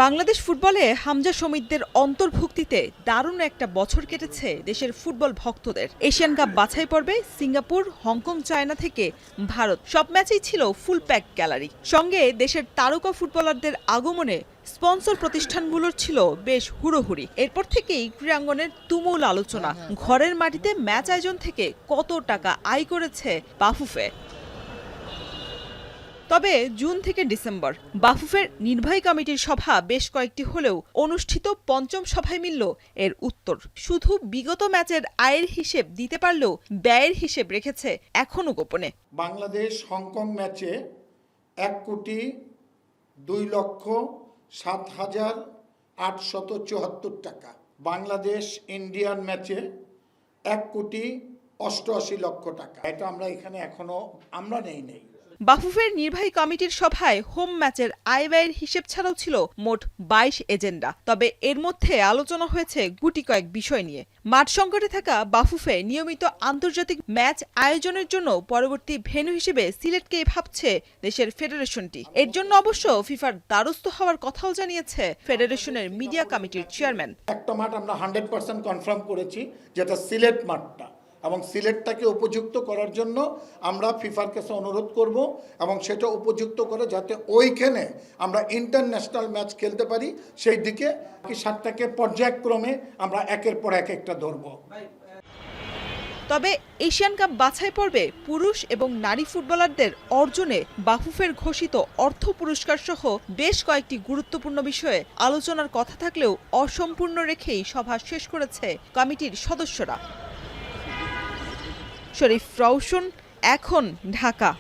বাংলাদেশ ফুটবলে হামজা শমীদদের অন্তর্ভুক্তিতে দারুণ একটা বছর কেটেছে দেশের ফুটবল ভক্তদের। এশিয়ান কাপ বাছাই পর্বে সিঙ্গাপুর, হংকং, চায়না থেকে ভারত সব ম্যাচেই ছিল ফুল প্যাক গ্যালারি। সঙ্গে দেশের তারকা ফুটবলারদের আগমনে স্পন্সর প্রতিষ্ঠানগুলোর ছিল বেশ হুড়োহুড়ি। এরপর থেকেই ক্রীড়াঙ্গনের তুমুল আলোচনা, ঘরের মাটিতে ম্যাচ আয়োজন থেকে কত টাকা আয় করেছে বাফুফে। তবে জুন থেকে ডিসেম্বর বাফুফের নির্বাহী কমিটির সভা বেশ কয়েকটি হলেও অনুষ্ঠিত পঞ্চম সভায় মিলল এর উত্তর। শুধু বিগত ম্যাচের আয়ের হিসেব দিতে পারলেও ব্যয়ের হিসেব রেখেছে এখনো গোপনে। বাংলাদেশ হংকং ম্যাচে 1,02,07,874 টাকা, বাংলাদেশ ইন্ডিয়ান ম্যাচে 1,88,00,000 টাকা। এটা আমরা এখানে এখনো নেই। বাফুফের নির্বাহী কমিটির সভায় হোম ম্যাচের আয় ব্যয়ের হিসেব ছাড়াও ছিল মোট 22 এজেন্ডা। তবে এর মধ্যে আলোচনা হয়েছে গুটি কয়েক বিষয় নিয়ে। মাঠ সংকটে থাকা বাফুফে নিয়মিত আন্তর্জাতিক ম্যাচ আয়োজনের জন্য পরবর্তী ভেন্যু হিসেবে সিলেটকেই ভাবছে দেশের ফেডারেশনটি। এর জন্য অবশ্য ফিফার দ্বারস্থ হওয়ার কথাও জানিয়েছে ফেডারেশনের মিডিয়া কমিটির চেয়ারম্যান। একটা মাঠ আমরা 100% কনফার্ম করেছি, যেটা সিলেট মাঠটা, এবং সিলেটটাকে উপযুক্ত করার জন্য আমরা ফিফার কাছে অনুরোধ করব এবং সেটা উপযুক্ত করে যাতে ওইখানে আমরা ইন্টারন্যাশনাল ম্যাচ খেলতে পারি, সেই দিকে 7টাকে পর্যায়ক্রমে আমরা একের পর এক একটা ধরব। তবে এশিয়ান কাপ বাছাই পর্বে পুরুষ এবং নারী ফুটবলারদের অর্জনে বাফুফের ঘোষিত অর্থ পুরস্কার সহ বেশ কয়েকটি গুরুত্বপূর্ণ বিষয়ে আলোচনার কথা থাকলেও অসম্পূর্ণ রেখেই সভা শেষ করেছে কমিটির সদস্যরা। শরীফ রওশন, এখন, ঢাকা।